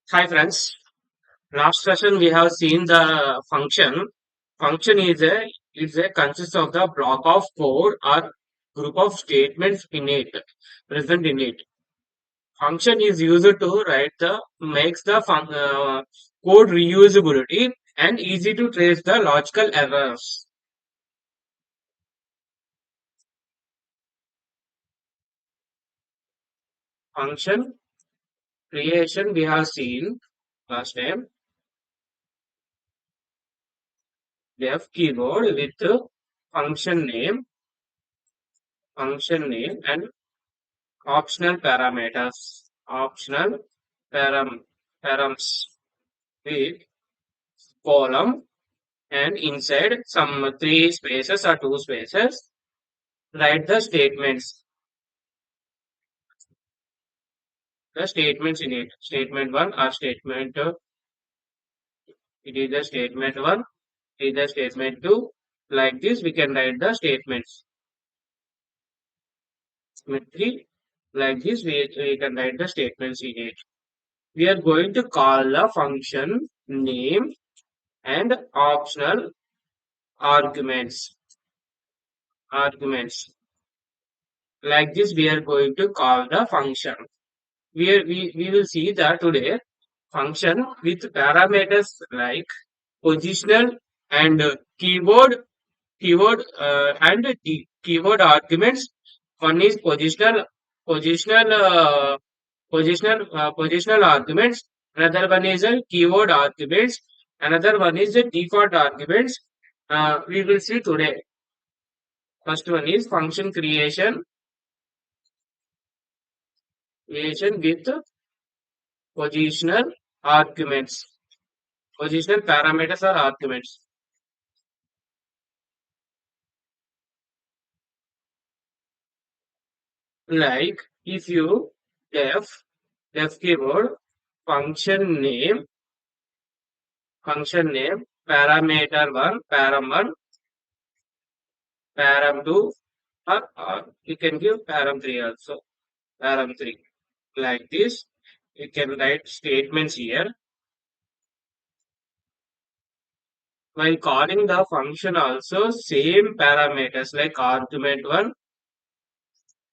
Hi friends. Last session we have seen the function. Function is a consists of the block of code or group of statements in it present in it. Function is used to write the makes the code reusability and easy to trace the logical errors. Function creation we have seen last time. Def keyboard with function name, function name and optional parameters. Optional param params with column and inside some three spaces or two spaces. Write the statements in it. Statement one or statement it is the statement one, it is the statement two. Like this, we can write the statements. Statement three. Like this, we can write the statements in it. We are going to call the function name and optional arguments. Like this, we are going to call the function. We will see that today function with parameters like positional and keyword arguments. One is positional, uh, positional arguments. Another one is a keyword arguments. Another one is the default arguments. We will see today. First one is function creation with positional arguments, positional parameters or arguments. Like if you def keyboard function name, parameter one, param two, or you can give param three also, param three. Like this, you can write statements here. While calling the function also, same parameters like argument one,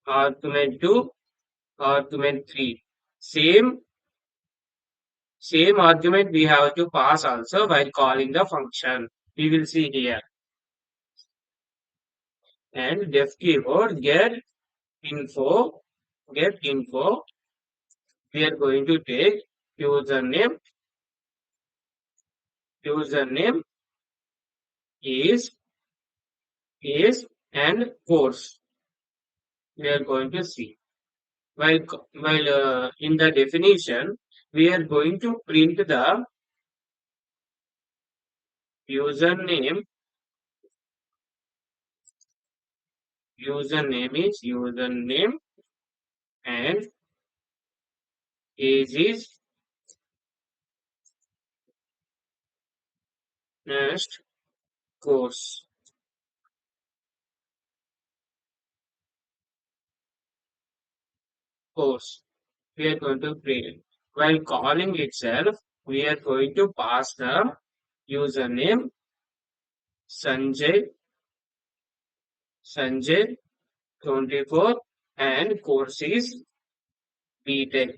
argument two, argument three. Same Same argument we have to pass also while calling the function. We will see here. And def keyboard info, get info. We are going to take username. Username is is and course. We are going to see. While in the definition, we are going to print the username. Username is username and age is next course. Course. We are going to print. While calling itself, we are going to pass the username Sanjay, Sanjay 24 and course is BTech.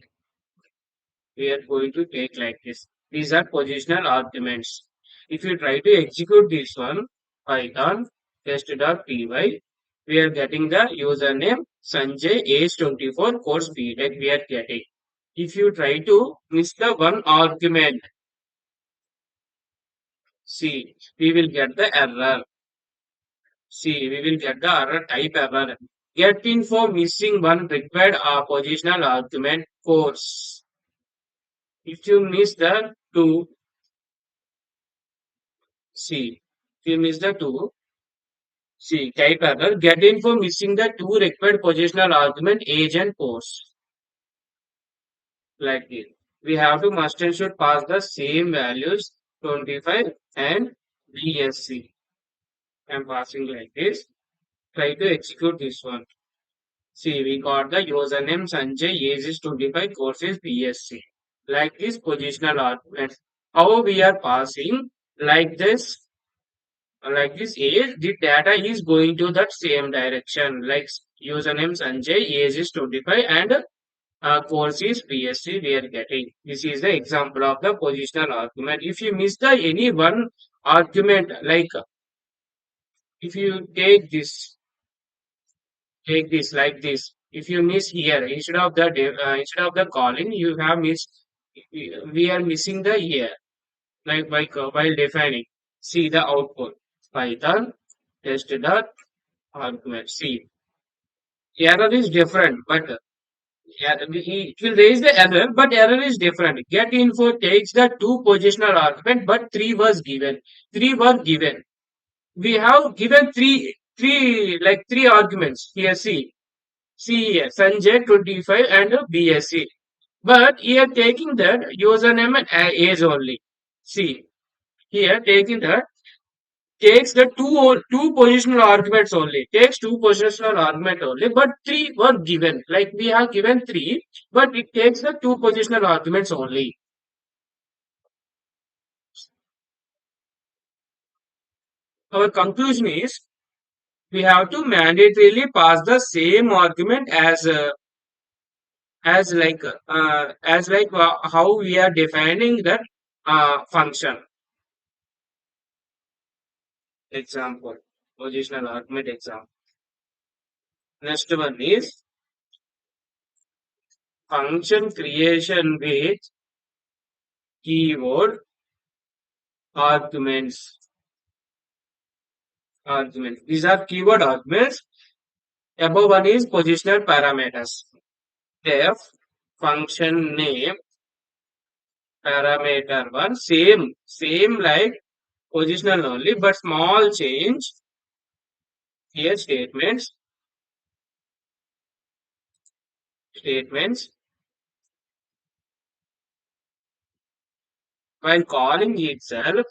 We are going to take like this. These are positional arguments. If you try to execute this one, Python test.py, we are getting the username Sanjay age 24 course BTech we are getting. If you try to miss the one argument, see, we will get the error. See, we will get the error type error. Get info missing one required positional argument course. If you miss the two, see, if you miss the two, see, type error. Get info missing the two required positional argument age and course. Like this. We have to must and should pass the same values 25 and BSC. I am passing like this. Try to execute this one. See, we got the username Sanjay, age is 25, course is BSc. like this positional arguments. How we are passing like this age, the data is going to that same direction. Like username Sanjay, age is 25, and course is PSC we are getting. This is the example of the positional argument. If you miss the any one argument, like if you take this like this. If you miss here instead of the calling, you have missed. We are missing the here, while defining. See the output. Python test dot argument. See, error is different, but it will raise the error, but error is different. Get info takes the two positional argument, but three was given. Three were given. We have given three arguments here. See here, Sanjay 25 and BSc. But here taking that username and age only. See, here taking that takes the two positional arguments only. Takes two positional argument only, but three were given. Like we have given three, but it takes the two positional arguments only. Our conclusion is we have to mandatorily pass the same argument as how we are defining that function. Example, positional argument example. Next one is function creation with keyword arguments. Arguments. These are keyword arguments. Above one is positional parameters. Def function name parameter one same like positional only, but small change here statements while calling itself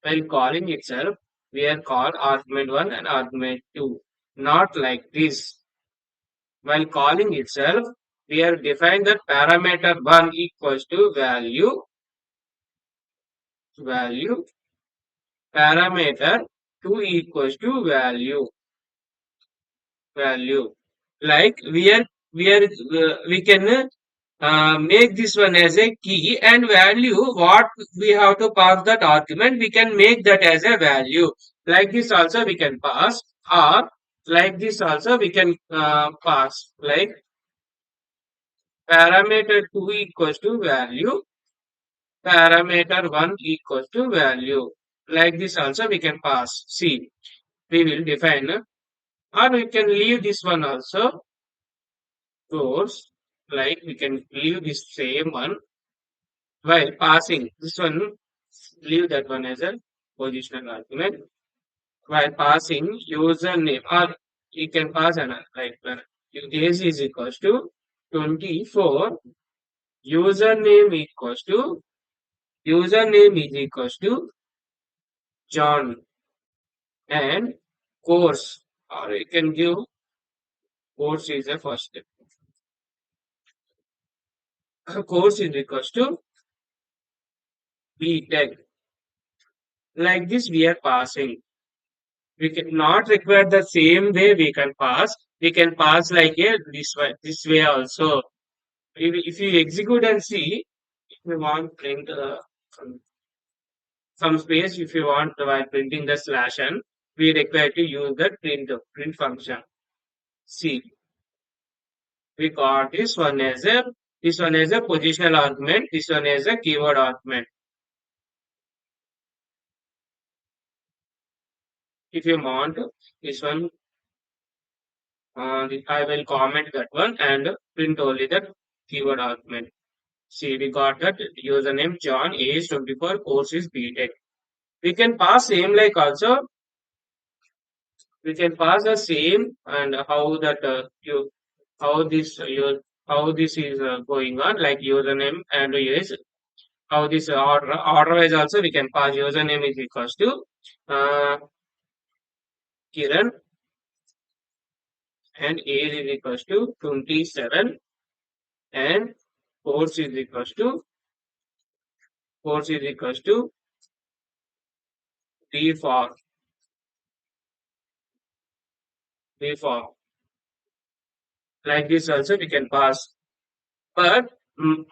while calling itself we are called argument 1 and argument 2, not like this. While calling itself we are defined that parameter 1 equals to value parameter 2 equals to value. Like we can make this one as a key and value what we have to pass that argument, we can make that as a value. Like this also we can pass, or like this also we can pass, like parameter 2 equals to value, parameter 1 equals to value. Like this also we can pass. See, we will define, or we can leave this one also. Course, like we can leave this same one while passing this one, leave that one as a positional argument. While passing username, or you can pass another, like age is equals to 24, username equals to username is equals to John, and course, or you can give course is the first step. Course is equals to B tech. Like this we are passing. We can not require the same way we can pass. We can pass like a this way also. If you execute and see, if you want print some space, if you want while printing the slash n, we require to use the print function. See, we got this one as a positional argument, this one as a keyword argument. If you want this one, I will comment that one and print only the keyword argument. See, we got that username John, age 24, course is BTech. We can pass same like also, we can pass the same and how that how this your how this is going on, like username and age. How this order wise also we can pass username is equals to uh, Kiran and age is equals to 27 and Course is equals to course is equals to D for D for like this also we can pass. But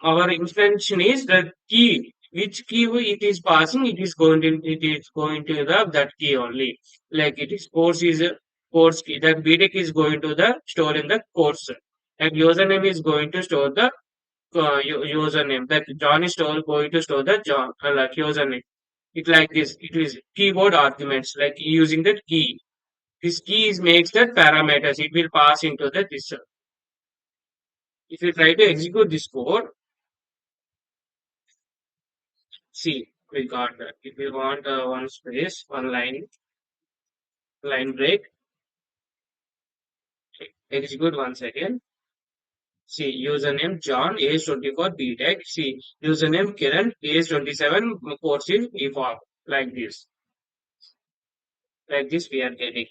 our intention is the key. Which key it is passing, it is going to the that key only. Like it is course is a course key. That BTech is going to the store in the course. And username is going to store the username. That John is going to store the John like username. It like this. It is keyboard arguments like using that key. This key is makes that parameters. It will pass into the this. If you try to execute this code, see, we got that. If you want one space, one line break, execute once again. See, username John, age 24, BTech. See, username Kiran, age 27, course is default. Like this. Like this, we are getting.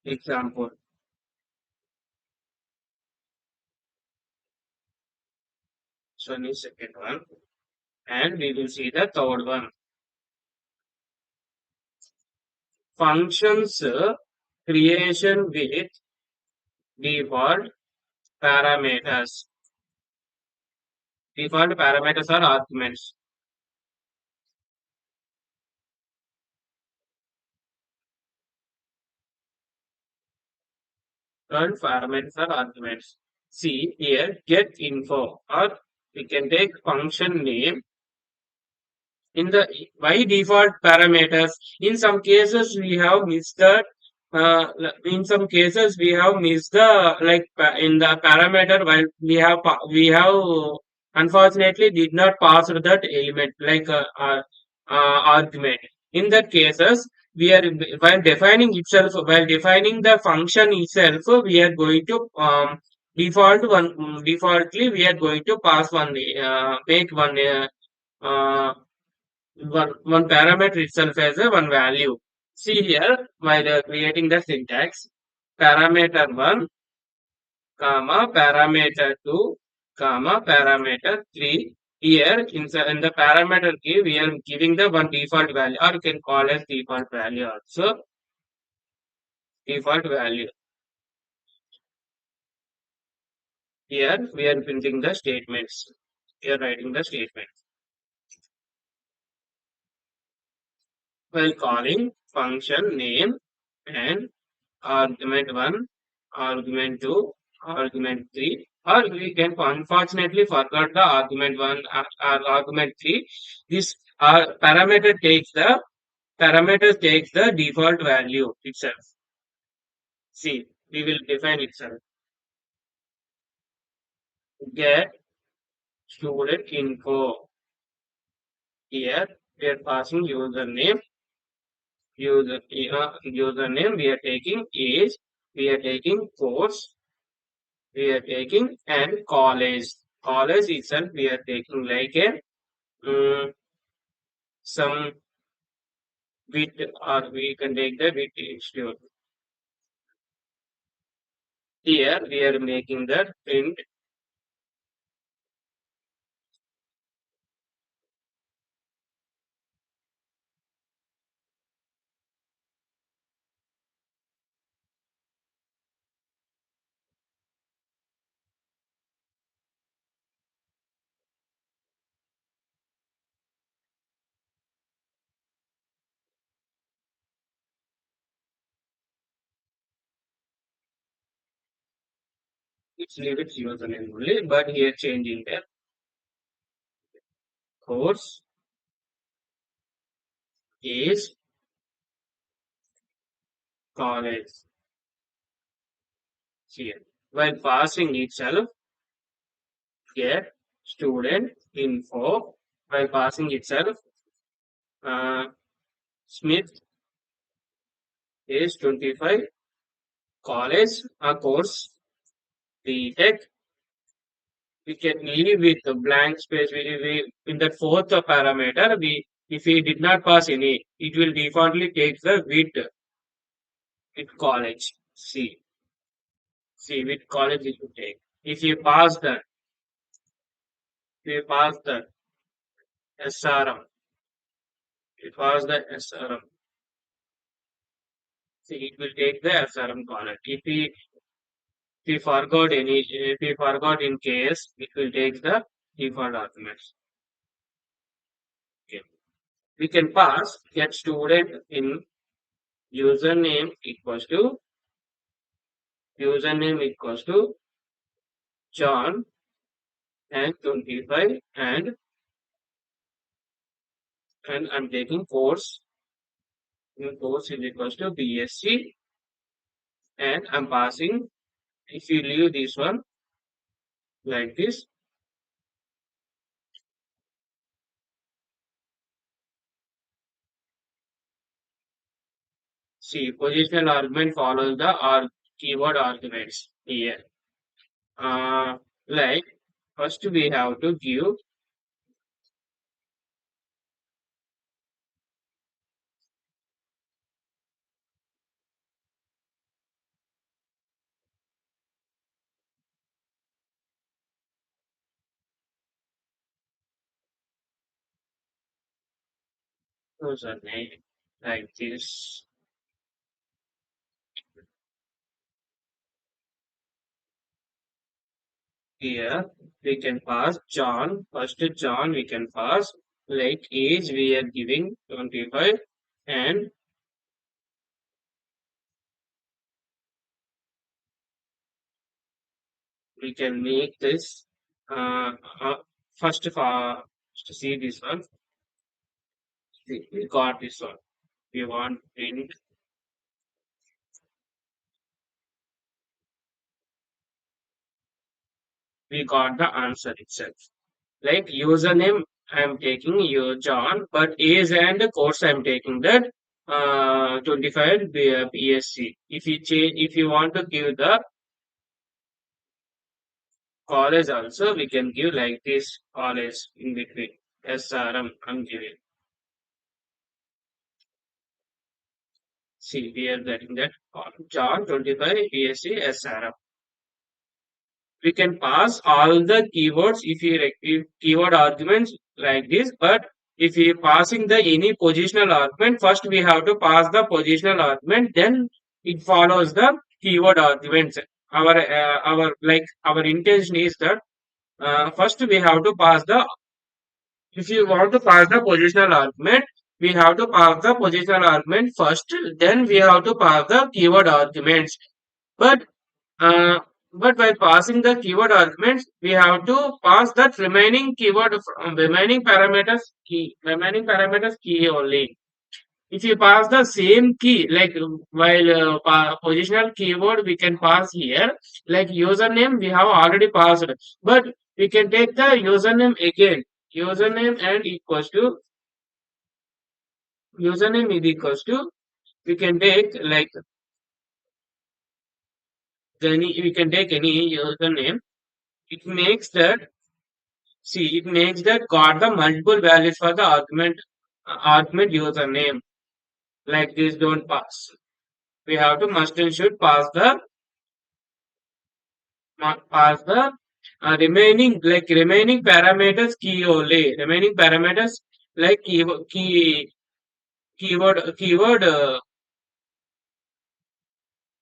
Example. So, the second one. And we will see the third one. Functions creation with default parameters. Default parameters are arguments. Learn parameters are arguments. See here, get info, or we can take function name in the by default parameters. In some cases, we have missed the. In some cases, we have missed the like in the parameter while we have unfortunately did not pass that element like argument. In that cases, we are while defining the function itself, we are going to defaultly we are going to pass one make uh, one parameter itself as a one value. See here, while creating the syntax, parameter 1, comma, parameter 2, comma, parameter 3. Here, in the parameter key, we are giving the one default value, or you can call as default value also, default value. Here, we are printing the statements. We are writing the statement. While calling function name and argument 1, argument 2, argument 3, or we can unfortunately forget the argument 1 or argument 3. This parameter takes the default value itself. See, we will define itself. Get student info. Here we are passing username. We are taking age. We are taking course. We are taking and college. College itself we are taking like a some bit or we can take the bit institute. Here we are making the print it's leave it username only, but here changing the course is college here. While passing itself, get student info. By passing itself, uh, Smith is 25, college, a course, BTech. We can leave with a blank space. In that fourth parameter, if we did not pass any, it will defaultly take the width. with college. See, with college it will take. If you pass that, if you pass the SRM, it was the SRM. See, it will take the SRM college. If we forgot in case, it will take the default arguments. Okay. We can pass get student in username equals to John and 25 and I'm taking course is equals to BSc and I'm passing if you leave this one like this. See, positional argument follows the keyword arguments here. Uh, like first we have to give username like this. Here we can pass John. First John we can pass like age we are giving 25 and we can make this uh, uh, first of all to see this one. See, we got this one. We want print. We got the answer itself. Like username, I'm taking your John, but age and course I'm taking that 25 BSc. If you want to give the college also, we can give like this college in between. SRM, I'm giving. See, we are getting that John 25 BSc SRM. We can pass all the keywords if keyword arguments like this, but if we passing the any positional argument, first we have to pass the positional argument, then it follows the keyword arguments. Our intention is that first we have to pass the if you want to pass the positional argument, we have to pass the positional argument first, then we have to pass the keyword arguments. But uh, but by passing the keyword arguments, we have to pass that remaining parameters key only. If you pass the same key, like while positional keyword, we can pass here. Like username, we have already passed, but we can take the username again. Username and equals to username is equals to we can take like we can take any username. It makes that See, it makes that got the multiple values for the argument username. Like this don't pass. We have to must and should pass the remaining parameters key only. Remaining parameters like keyword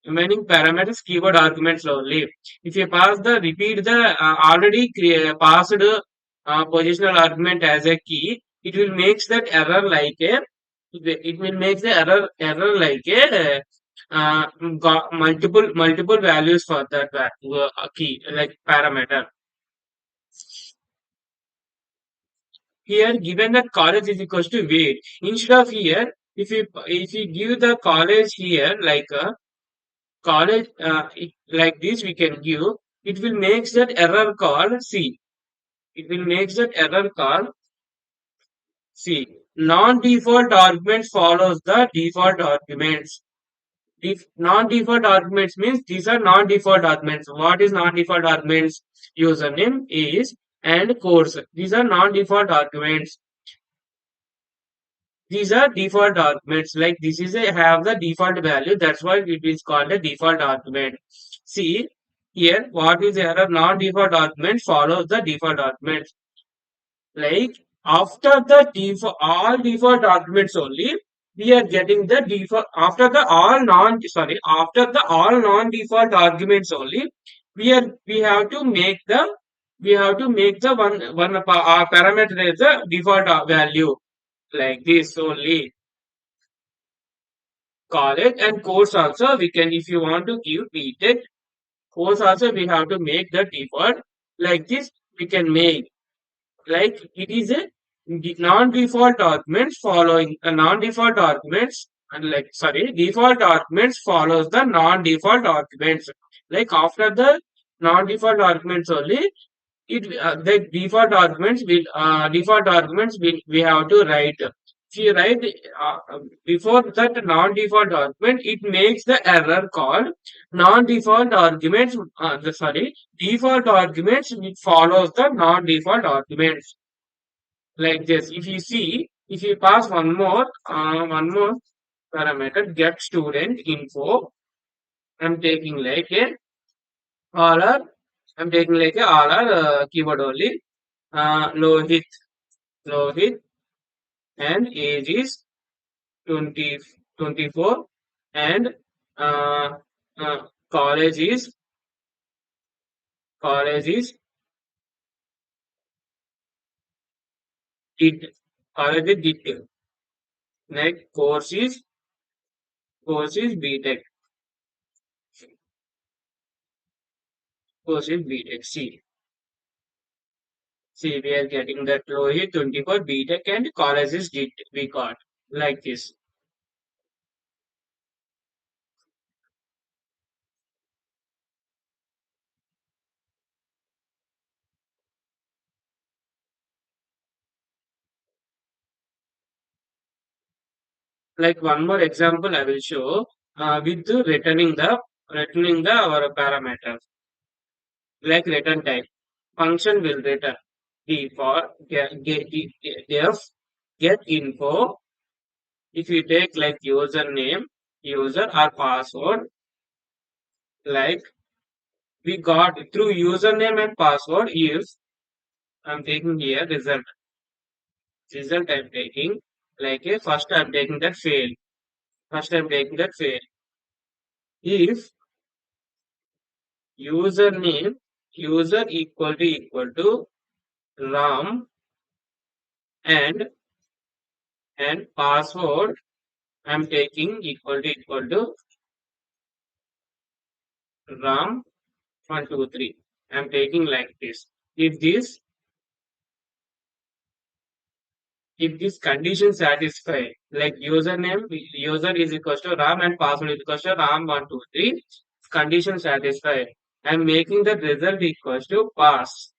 remaining parameters keyword arguments only. If you pass the repeat the already passed positional argument as a key, it will makes that error like a it will make the error like a got multiple values for that key like parameter. Here given that college is equals to weight instead of here if you give the college here like a college like this we can give it will make that error call c it will make that error call c non-default arguments follows the default arguments. Non-default arguments means these are non-default arguments. What is non-default arguments? Username is and course, these are non-default arguments. These are default arguments. Like this is a have the default value. That's why it is called a default argument. See here, what is error? Non-default argument follows the default argument. Like after the default, all default arguments only, we are getting the default. After the all non, sorry, after the all non-default arguments only, we have to make the one parameter as the default value like this only. College and course also we can, if you want to give BTech course also we have to make the default like this. We can make like it is a non-default arguments following non-default arguments and like sorry default arguments follows the non-default arguments. Like after the non-default arguments only the default arguments will we have to write. If you write before that non-default argument, it makes the error called non-default arguments. Sorry, default arguments which follows the non-default arguments like this. If you see, if you pass one more parameter, get student info. I'm taking like a all are I'm taking like a all are keyword only. Lohit, Lohit, and age is 20 24 and uh, college is college is did college is did like course is BTech course is BTech. See we are getting that Lohit 24 BTech and college is did we got like this. Like one more example I will show with the returning the our parameters like return type. Function will return D for def get info. If you take like username, user or password, like we got through username and password is I'm taking here result I'm taking like a first I'm taking that fail. First I'm taking that fail. If username user equal to ram and password I'm taking equal to ram 1 2 3. I'm taking like this. If this if this condition satisfy, like user is equal to ram and password is equal to ram 1 2 3, condition satisfied. I'm making the result equals to pass.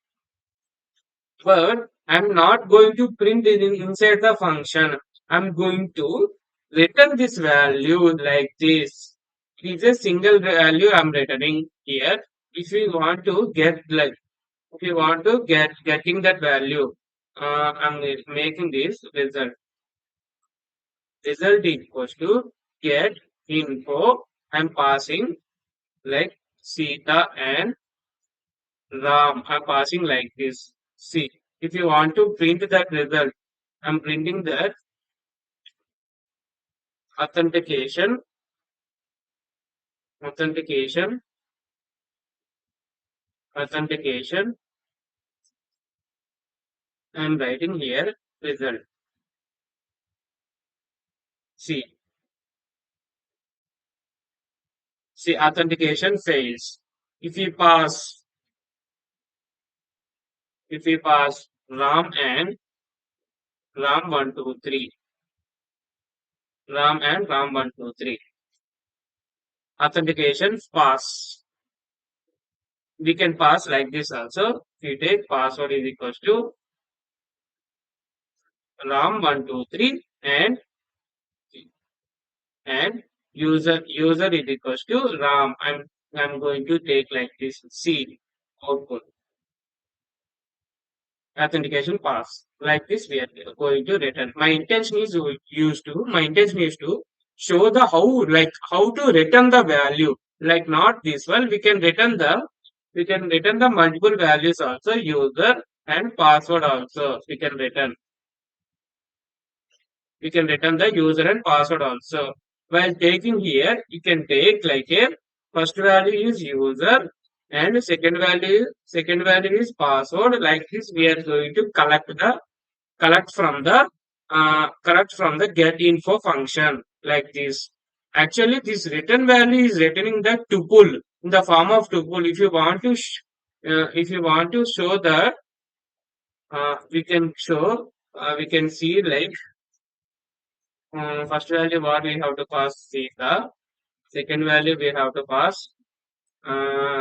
But I'm not going to print it inside the function. I'm going to return this value like this. It is a single value I'm returning here. If you want to get like if you want to getting that value, I'm making this result equals to get info. I'm passing like Sita and Ram. I'm passing like this. See, if you want to print that result, I'm printing that authentication, authentication, authentication. I'm writing here result. See, see, authentication fails. If you pass, if you pass Ram and Ram 1 2 3, Ram and Ram 1 2 3, authentication pass. We can pass like this also. If you take password is equals to ram 1 2 3 and user is equals to ram. I'm going to take like this C output. authentication pass. Like this, we are going to return. My intention is to show the how to return the value. Like not this one, we can return the multiple values also, user and password also. We can return the user and password also. While taking here, you can take like a first value is user and second value is password. Like this, we are going to collect from the get info function like this. Actually, this return value is returning the tuple in the form of tuple. If you want to show that, we can see like first value what we have to pass theta, second value we have to pass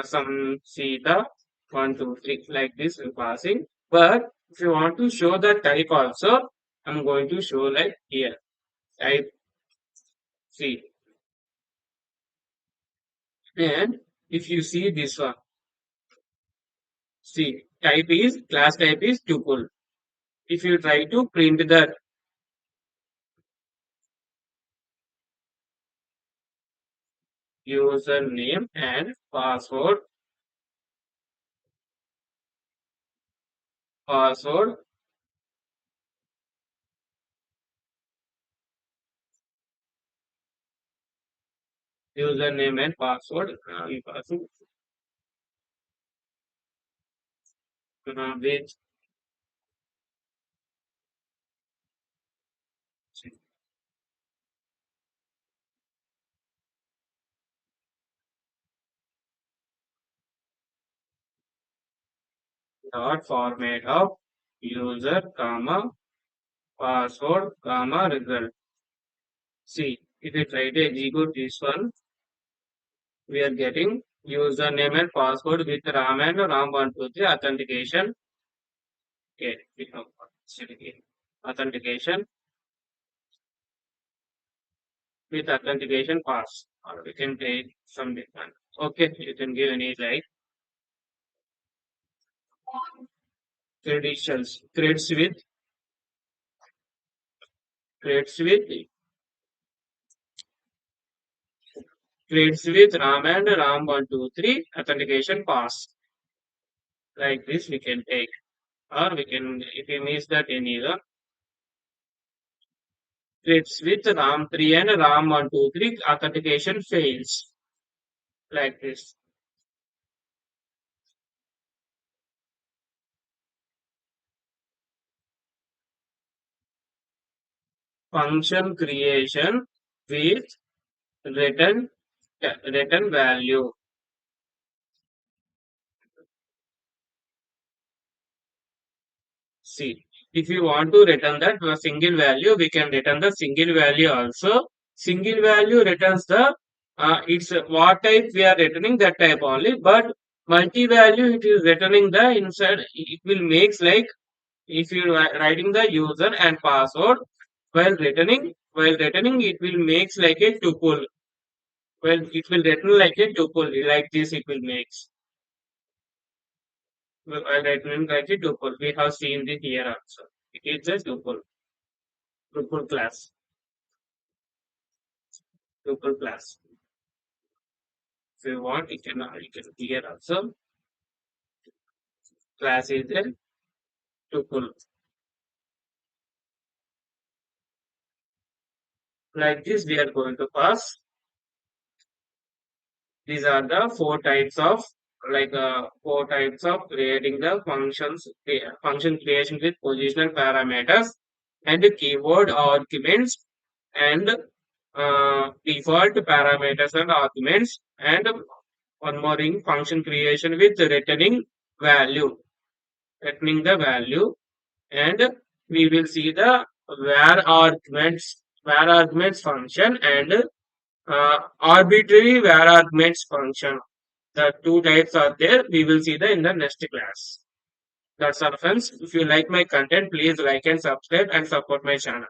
some theta, 1 2 3 like this we're passing. But if you want to show the type also, I'm going to show like here type C. And if you see this one, see class type is tuple. If you try to print that username and password username and password which dot format of user comma password comma result. See, if we try to execute this one, we are getting username and password with RAM and RAM123 authentication. Okay, we have authentication with authentication pass. Or we can take some different. Okay, you can give any like credentials. Creates with RAM and RAM123 authentication pass. Like this we can take. Or we can, if you miss that any other, creates with RAM3 and RAM123 authentication fails. Like this. Function creation with return return value. See, if you want to return that single value, we can return the single value also. Single value returns the it's what type we are returning that type only. But multi-value it is returning the inside. It will makes like if you are writing the user and password while returning it will makes like a tuple. Well, it will return like a tuple like this. It will makes while returning like a tuple. We have seen this here also. It is a tuple class. Tuple class. If you want, you can here also. Class is a tuple. Like this, we are going to pass. These are the four types of creating the function creation with positional parameters and keyword arguments and default parameters and arguments and one more thing function creation with returning the value and we will see the where arguments function and arbitrary where arguments function. The two types are there. We will see that in the next class. That's all, friends. If you like my content, please like and subscribe and support my channel.